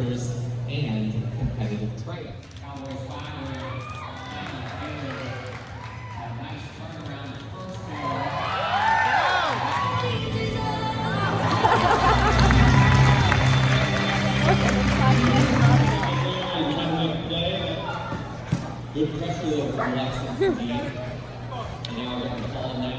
shoulders, and competitive training. Cowboys Flyboy a nice turnaround first good pressure from Alexis and now we're going to call that.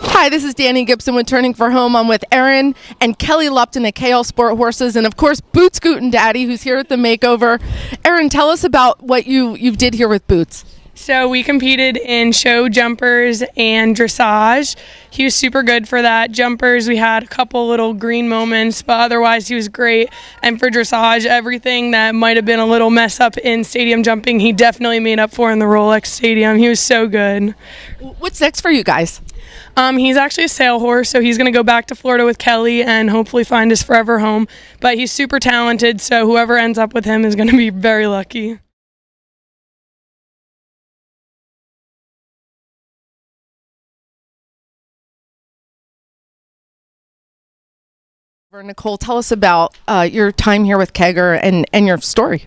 Hi, this is Danny Gibson with Turning for Home. I'm with Erin and Kelly Lupton at KL Sport Horses, and of course, Boots Scootn Daddy, who's here at the makeover. Erin, tell us about what you did here with Boots. So we competed in show jumpers and dressage. He was super good for that. Jumpers, we had a couple little green moments, but otherwise he was great. And for dressage, everything that might have been a little mess up in stadium jumping, he definitely made up for in the Rolex Stadium. He was so good. What's next for you guys? He's actually a sale horse, so he's going to go back to Florida with Kelly and hopefully find his forever home. But he's super talented, so whoever ends up with him is going to be very lucky. Nicole, tell us about your time here with Kegger and your story.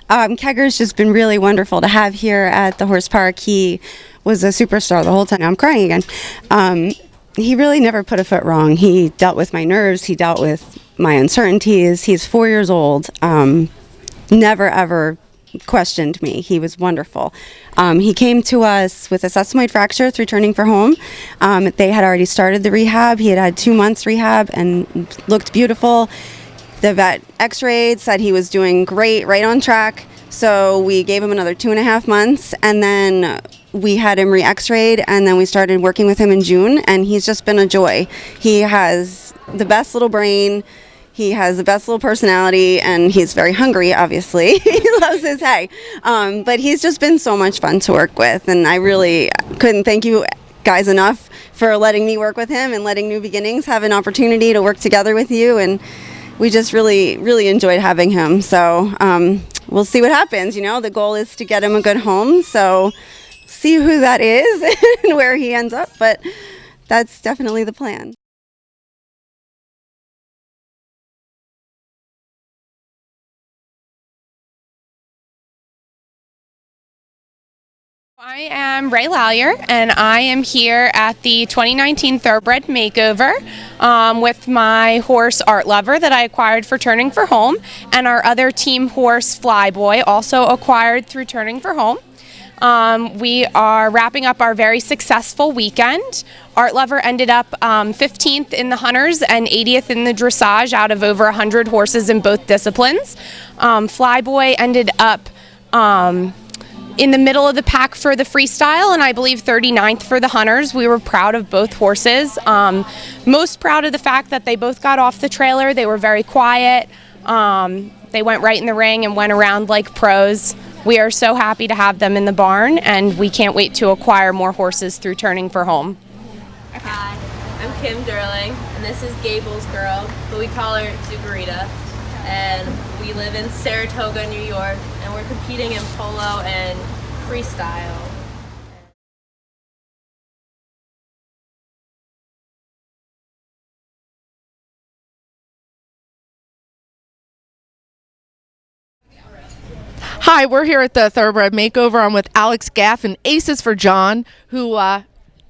Kegger's just been really wonderful to have here at the horse park. He was a superstar the whole time. I'm crying again. He really never put a foot wrong. He dealt with my nerves. He dealt with my uncertainties. He's 4 years old. Never, ever questioned me. He was wonderful. He came to us with a sesamoid fracture through Turning for Home. They had already started the rehab. He had had 2 months rehab and looked beautiful. The vet x-rayed, said he was doing great, right on track. So we gave him another 2.5 months, and then we had him re-x-rayed, and then we started working with him in June, and he's just been a joy. He has the best little brain. He has the best little personality, and he's very hungry, obviously. He loves his hay. But he's just been so much fun to work with, and I really couldn't thank you guys enough for letting me work with him and letting New Beginnings have an opportunity to work together with you, and we just really, really enjoyed having him. So we'll see what happens. You know, the goal is to get him a good home, so see who that is and where he ends up, but that's definitely the plan. I am Ray Lallier, and I am here at the 2019 Thoroughbred Makeover with my horse Art Lover that I acquired for Turning for Home, and our other team horse Flyboy, also acquired through Turning for Home. We are wrapping up our very successful weekend. Art Lover ended up 15th in the Hunters and 80th in the Dressage out of over 100 horses in both disciplines. Flyboy ended up in the middle of the pack for the freestyle, and I believe 39th for the Hunters. We were proud of both horses. Most proud of the fact that they both got off the trailer. They were very quiet. They went right in the ring and went around like pros. We are so happy to have them in the barn, and we can't wait to acquire more horses through Turning for Home. Hi, I'm Kim Durling, and this is Gables' girl, but we call her Zugarita. And we live in Saratoga, New York, and we're competing in polo and freestyle. Hi, we're here at the Thoroughbred Makeover. I'm with Alex Gaff and Aces for John, who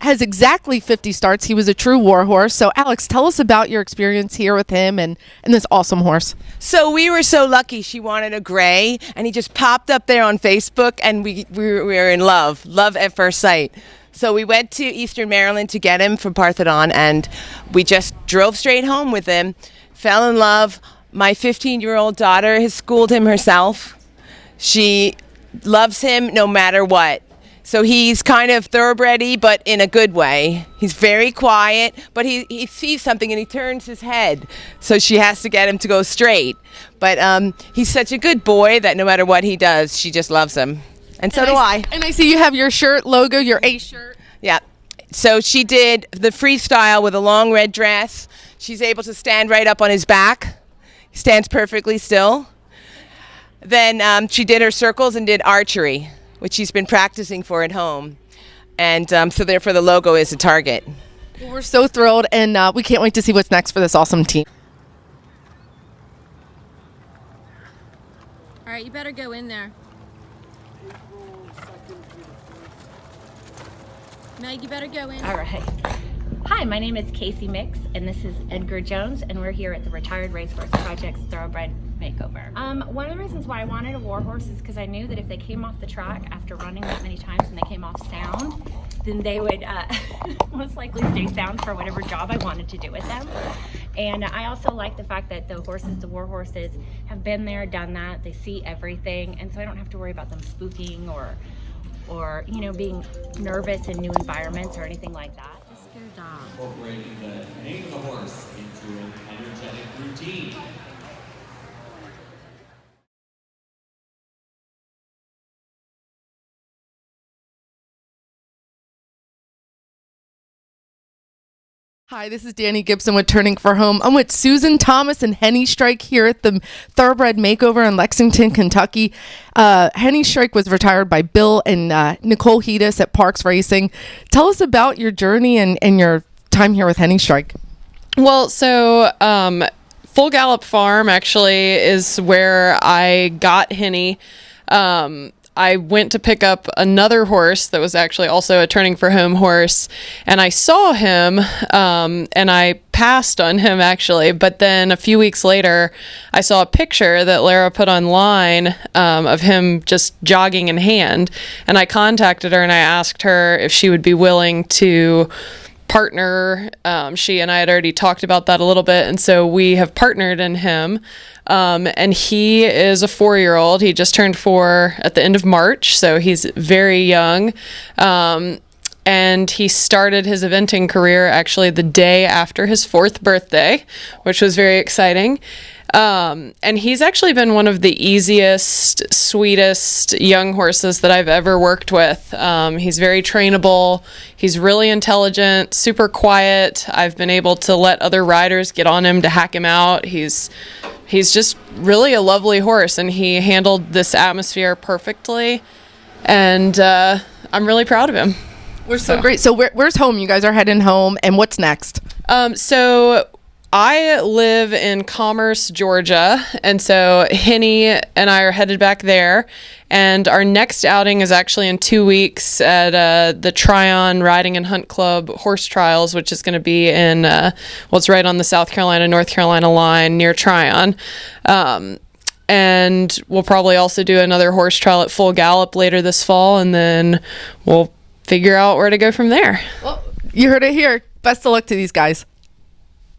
has exactly 50 starts. He was a true war horse. So, Alex, tell us about your experience here with him and this awesome horse. So we were so lucky. She wanted a gray, and he just popped up there on Facebook, and we were in love at first sight. So we went to Eastern Maryland to get him from Parthodon, and we just drove straight home with him, fell in love. My 15-year-old daughter has schooled him herself. She loves him no matter what. So he's kind of thoroughbred-y, but in a good way. He's very quiet, but he sees something and he turns his head. So she has to get him to go straight. But he's such a good boy that no matter what he does, she just loves him. And so do I. And I see you have your shirt logo, your Ace shirt. Yeah. So she did the freestyle with a long red dress. She's able to stand right up on his back. He stands perfectly still. Then she did her circles and did archery, which she's been practicing for at home. And so therefore the logo is a target. Well, we're so thrilled, and we can't wait to see what's next for this awesome team. All right, you better go in there. Meg, you better go in. All right. Hi, my name is Casey Mix, and this is Edgar Jones, and we're here at the Retired Racehorse Project's Thoroughbred Makeover. One of the reasons why I wanted a warhorse is because I knew that if they came off the track after running that many times and they came off sound, then they would most likely stay sound for whatever job I wanted to do with them. And I also like the fact that the warhorses, have been there, done that. They see everything, and so I don't have to worry about them spooking or being nervous in new environments or anything like that. Incorporating the name of the horse into an energetic routine. Hi, this is Danny Gibson with Turning for Home. I'm with Susan Thomas and Henny Strike here at the Thoroughbred Makeover in Lexington, Kentucky. Henny Strike was retired by Bill and Nicole Heedis at Parks Racing. Tell us about your journey and your time here with Henny Strike. Well, so Full Gallop Farm actually is where I got Henny. I went to pick up another horse that was actually also a Turning for Home horse, and I saw him, and I passed on him actually, but then a few weeks later, I saw a picture that Lara put online of him just jogging in hand, and I contacted her and I asked her if she would be willing to partner. She and I had already talked about that a little bit, and so we have partnered in him. And he is a 4-year-old. He just turned 4 at the end of March, so he's very young. And he started his eventing career actually the day after his 4th birthday, which was very exciting. And he's actually been one of the easiest, sweetest young horses that I've ever worked with. He's very trainable. He's really intelligent, super quiet. I've been able to let other riders get on him to hack him out. He's just really a lovely horse, and he handled this atmosphere perfectly. And I'm really proud of him. We're so great. So where's home? You guys are heading home, and what's next? So I live in Commerce, Georgia, and so Henny and I are headed back there, and our next outing is actually in 2 weeks at the Tryon Riding and Hunt Club Horse Trials, which is going to be in, it's right on the South Carolina-North Carolina line near Tryon. And we'll probably also do another horse trial at Full Gallop later this fall, and then we'll figure out where to go from there. Well, you heard it here. Best of luck to these guys.